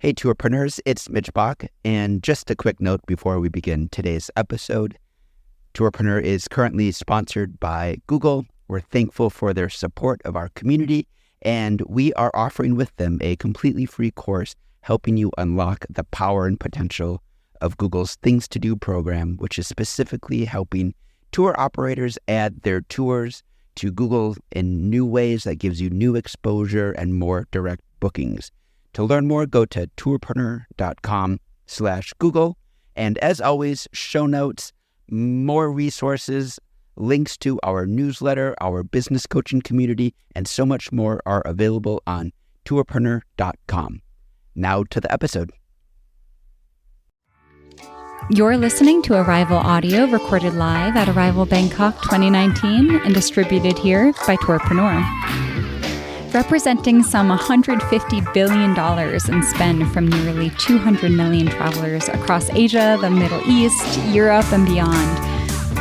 Hey, tourpreneurs, it's Mitch Bach, and just a quick note before we begin today's episode. Tourpreneur is currently sponsored by Google. We're thankful for their support of our community, and we are offering with them a completely free course helping you unlock the power and potential of Google's Things to Do program, which is specifically helping tour operators add their tours to Google in new ways that gives you new exposure and more direct bookings. To learn more, go to tourpreneur.com/Google. And as always, show notes, more resources, links to our newsletter, our business coaching community, and so much more are available on tourpreneur.com. Now to the episode. You're listening to Arival audio recorded live at Arival Bangkok 2019 and distributed here by Tourpreneur. Representing some $150 billion in spend from nearly 200 million travelers across Asia, the Middle East, Europe, and beyond,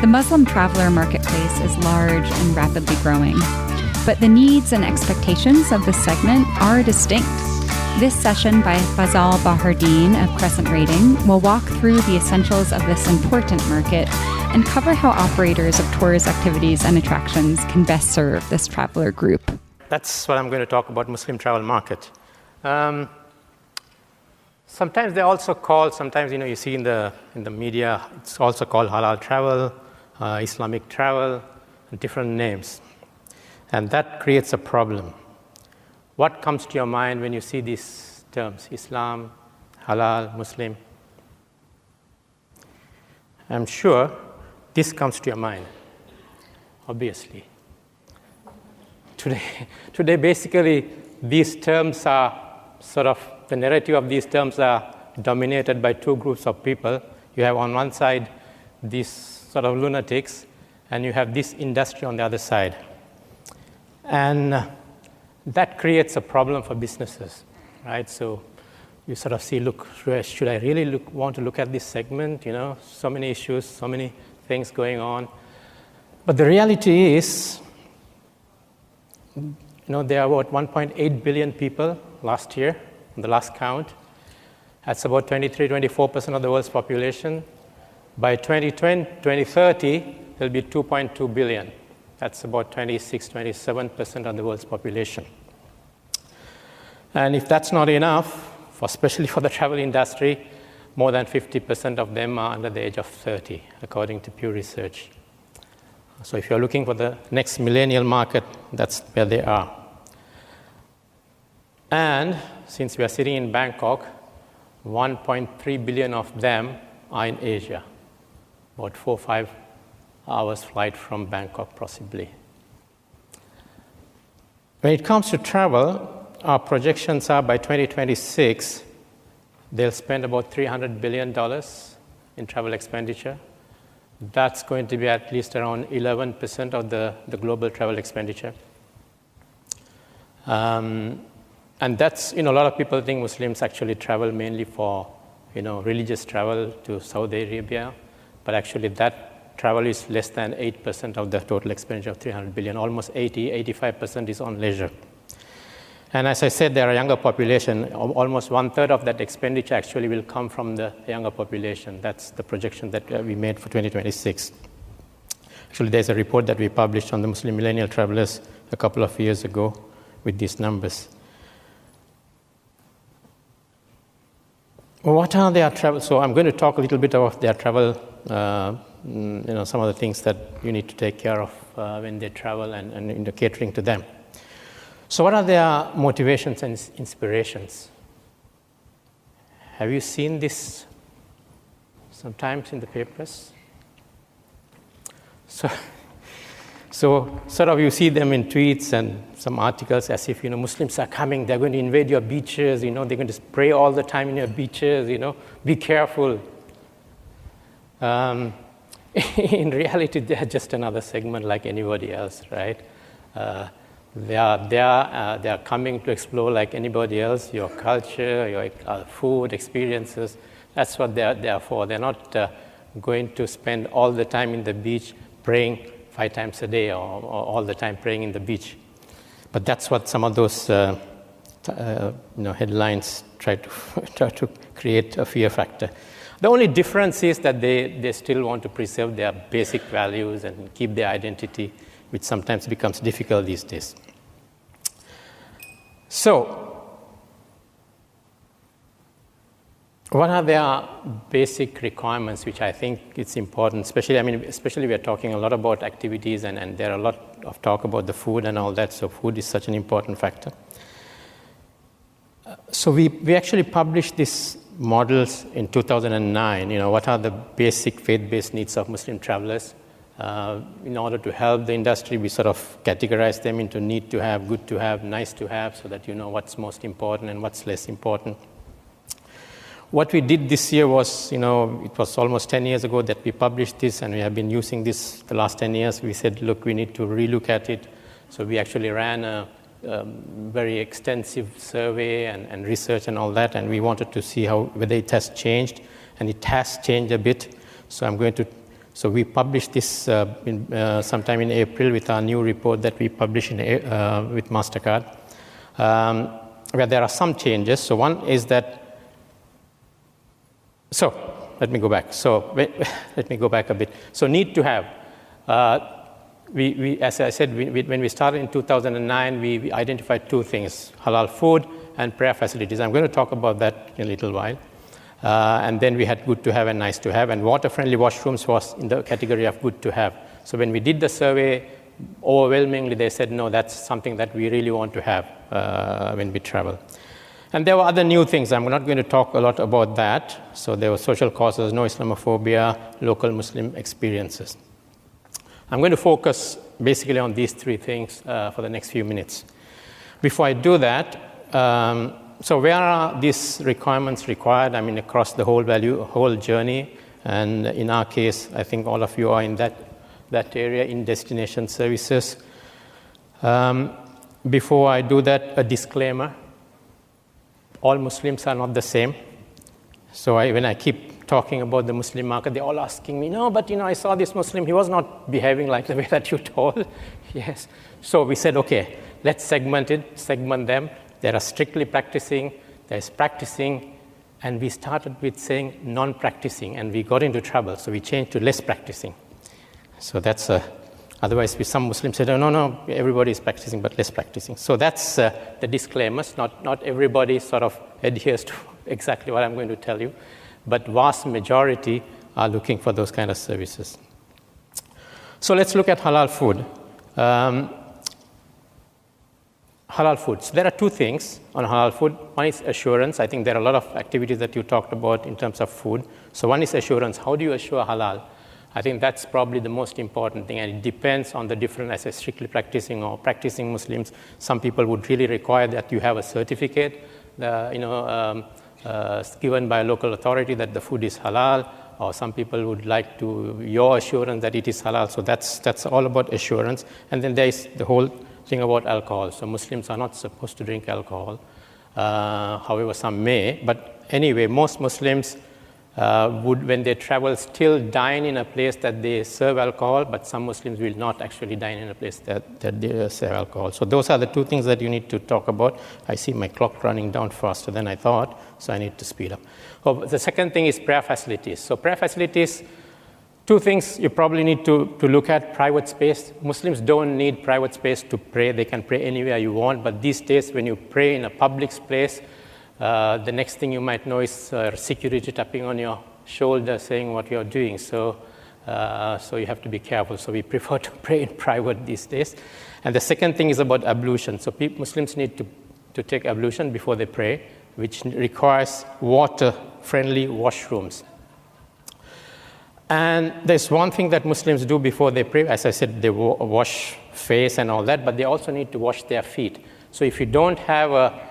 the Muslim traveler marketplace is large and rapidly growing. But the needs and expectations of this segment are distinct. This session by Fazal Bahardeen of Crescent Rating will walk through the essentials of this important market and cover how operators of tours, activities, and attractions can best serve this traveler group. That's what I'm going to talk about, Muslim travel market. Sometimes they also call, you see in the media, it's also called halal travel, Islamic travel, and different names. And that creates a problem. What comes to your mind when you see these terms, Islam, halal, Muslim? I'm sure this comes to your mind, obviously. Today, basically, these terms are the narrative of these terms are dominated by two groups of people. You have on one side these sort of lunatics, and you have this industry on the other side. And that creates a problem for businesses, right? So you sort of see, look, should I really want to look at this segment? So many issues, so many things going on. But the reality is, there are about 1.8 billion people last year, on the last count. That's about 24% of the world's population. By 2030, there'll be 2.2 billion. That's about 27% of the world's population. And if that's not enough, especially for the travel industry, more than 50% of them are under the age of 30, according to Pew Research. So if you're looking for the next millennial market, that's where they are. And since we are sitting in Bangkok, 1.3 billion of them are in Asia, about 4 or 5 hours flight from Bangkok, possibly. When it comes to travel, our projections are by 2026, they'll spend about $300 billion in travel expenditure. That's going to be at least around 11% of the global travel expenditure. And that's, a lot of people think Muslims actually travel mainly for, religious travel to Saudi Arabia. But actually that travel is less than 8% of the total expenditure of 300 billion. Almost 85% is on leisure. And as I said, there are a younger population. Almost 1/3 of that expenditure actually will come from the younger population. That's the projection that we made for 2026. Actually, there's a report that we published on the Muslim millennial travelers a couple of years ago with these numbers. What are their travel? So I'm going to talk a little bit about their travel, some of the things that you need to take care of when they travel and in the catering to them. So what are their motivations and inspirations? Have you seen this sometimes in the papers? So sort of you see them in tweets and some articles as if, Muslims are coming, they're going to invade your beaches, they're going to spray all the time in your beaches, be careful. In reality, they're just another segment like anybody else, right? They are coming to explore like anybody else, your culture, your food, experiences. That's what they are for. They're not going to spend all the time in the beach praying 5 times a day or all the time praying in the beach. But that's what some of those headlines try to create a fear factor. The only difference is that they still want to preserve their basic values and keep their identity, which sometimes becomes difficult these days. So, what are their basic requirements, which I think it's important, especially we are talking a lot about activities and there are a lot of talk about the food and all that, so food is such an important factor. So we actually published these models in 2009, what are the basic faith-based needs of Muslim travelers. In order to help the industry, we sort of categorize them into need to have, good to have, nice to have, so that you know what's most important and what's less important. What we did this year was, it was almost 10 years ago that we published this, and we have been using this the last 10 years. We said, look, we need to relook at it. So we actually ran a very extensive survey and research and all that, and we wanted to see whether it has changed, and it has changed a bit. So we published this sometime in April with our new report that we published with MasterCard, where there are some changes. So one is that. So let me go back. Let me go back a bit. So need to have. We, as I said, when we started in 2009, we identified two things: halal food and prayer facilities. I'm going to talk about that in a little while. And then we had good to have and nice to have, and water-friendly washrooms was in the category of good to have. So when we did the survey, overwhelmingly they said, no, that's something that we really want to have when we travel. And there were other new things. I'm not going to talk a lot about that. So there were social causes, no Islamophobia, local Muslim experiences. I'm going to focus basically on these three things for the next few minutes. Before I do that, so where are these requirements required? Across the whole journey. And in our case, I think all of you are in that area, in destination services. Before I do that, a disclaimer. All Muslims are not the same. So when I keep talking about the Muslim market, they're all asking me, no, but I saw this Muslim, he was not behaving like the way that you told. Yes. So we said, okay, let's segment them. There are strictly practicing, there's practicing, and we started with saying non-practicing, and we got into trouble, so we changed to less practicing. So that's otherwise, some Muslims said, no, everybody is practicing, but less practicing. So that's the disclaimers. Not everybody sort of adheres to exactly what I'm going to tell you, but vast majority are looking for those kind of services. So let's look at halal food. Halal foods. There are two things on halal food. One is assurance. I think there are a lot of activities that you talked about in terms of food. So one is assurance. How do you assure halal? I think that's probably the most important thing, and it depends on the different, as strictly practicing or practicing Muslims. Some people would really require that you have a certificate, given by a local authority that the food is halal, or some people would like your assurance that it is halal. So that's all about assurance. And then there is the whole thing about alcohol. So Muslims are not supposed to drink alcohol. However, some may. But anyway, most Muslims would, when they travel, still dine in a place that they serve alcohol, but some Muslims will not actually dine in a place that they serve alcohol. So those are the two things that you need to talk about. I see my clock running down faster than I thought, so I need to speed up. The second thing is prayer facilities. So prayer facilities, two things you probably need to look at. Private space. Muslims don't need private space to pray. They can pray anywhere you want, but these days when you pray in a public place, the next thing you might know is security tapping on your shoulder saying what you're doing. So you have to be careful. So we prefer to pray in private these days. And the second thing is about ablution. So Muslims need to take ablution before they pray, which requires water-friendly washrooms. And there's one thing that Muslims do before they pray. As I said, they wash face and all that, but they also need to wash their feet. So if you don't have a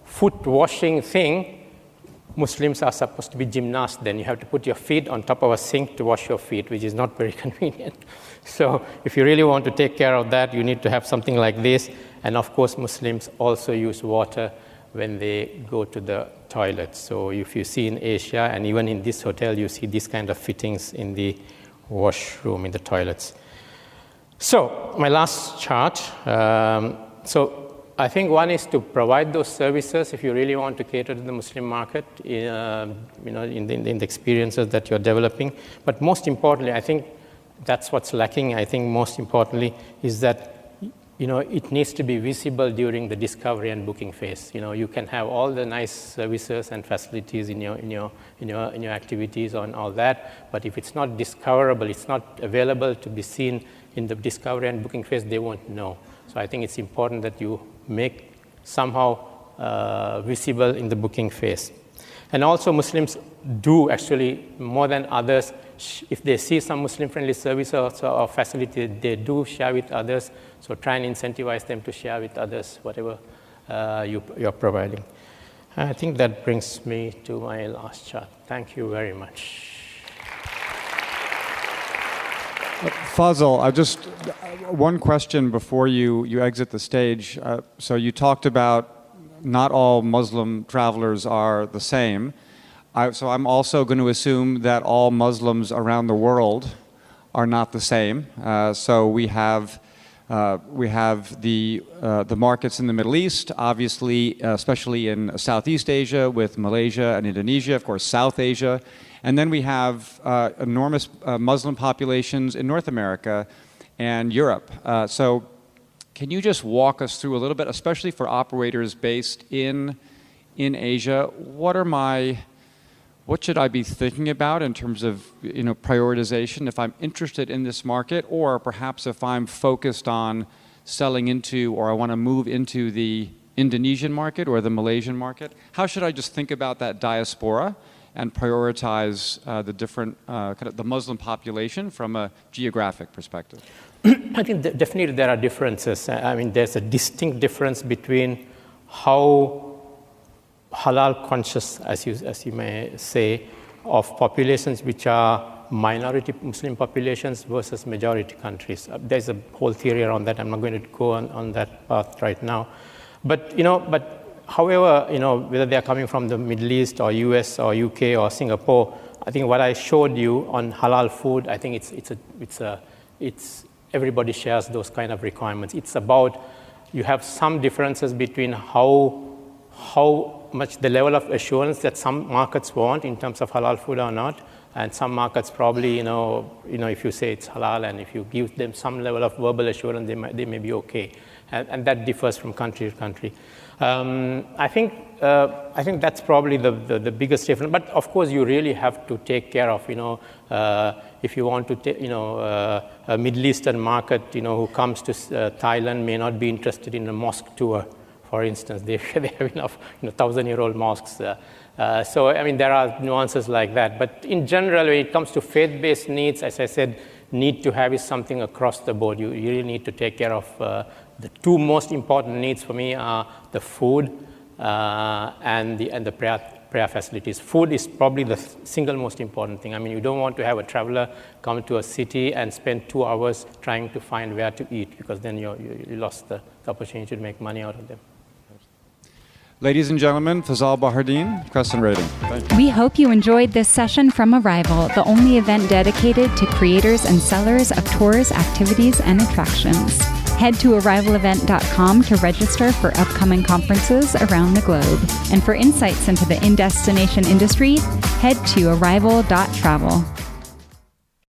foot washing thing, Muslims are supposed to be gymnasts. Then you have to put your feet on top of a sink to wash your feet, which is not very convenient. So if you really want to take care of that, you need to have something like this. And of course, Muslims also use water when they go to the toilet. So if you see in Asia, and even in this hotel, you see these kind of fittings in the washroom, in the toilets. So my last chart. So I think one is to provide those services if you really want to cater to the Muslim market, in the experiences that you're developing. But most importantly, I think that's what's lacking. I think most importantly is that it needs to be visible during the discovery and booking phase. You can have all the nice services and facilities in your activities and all that, but if it's not discoverable, it's not available to be seen in the discovery and booking phase, they won't know. So I think it's important that you make somehow visible in the booking phase. And also Muslims do actually, more than others, if they see some Muslim-friendly service or facility, they do share with others. So try and incentivize them to share with others whatever you're providing. I think that brings me to my last chart. Thank you very much. Fazal, one question before you exit the stage. So you talked about not all Muslim travelers are the same. So I'm also going to assume that all Muslims around the world are not the same. So we have the markets in the Middle East, obviously, especially in Southeast Asia with Malaysia and Indonesia, of course, South Asia. And then we have enormous Muslim populations in North America and Europe. So can you just walk us through a little bit, especially for operators based in Asia, what should I be thinking about in terms of prioritization if I'm interested in this market, or perhaps if I'm focused on selling into, or I want to move into the Indonesian market or the Malaysian market? How should I just think about that diaspora and prioritize the different the Muslim population from a geographic perspective? I think definitely there are differences. I mean, there's a distinct difference between how halal conscious, as you may say, of populations which are minority Muslim populations versus majority countries. There's a whole theory around that. I'm not going to go on that path right now. But however, whether they are coming from the Middle East or US or UK or Singapore, I think what I showed you on halal food, I think it's everybody shares those kind of requirements. It's about, you have some differences between how much the level of assurance that some markets want in terms of halal food or not, and some markets probably, if you say it's halal and if you give them some level of verbal assurance, they may be okay, and that differs from country to country. I think that's probably the biggest difference. But of course, you really have to take care of, if you want to take, a Middle Eastern market, who comes to Thailand may not be interested in a mosque tour. For instance, they have enough 1,000-year-old mosques. So, I mean, there are nuances like that. But in general, when it comes to faith-based needs, as I said, need to have is something across the board. You really need to take care of the two most important needs for me are the food and the prayer facilities. Food is probably the single most important thing. I mean, you don't want to have a traveler come to a city and spend 2 hours trying to find where to eat, because then you lost the opportunity to make money out of them. Ladies and gentlemen, Fazal Bahardin, Crescent Rating. Thank you. We hope you enjoyed this session from Arival, the only event dedicated to creators and sellers of tours, activities, and attractions. Head to arivalevent.com to register for upcoming conferences around the globe. And for insights into the in-destination industry, head to arival.travel.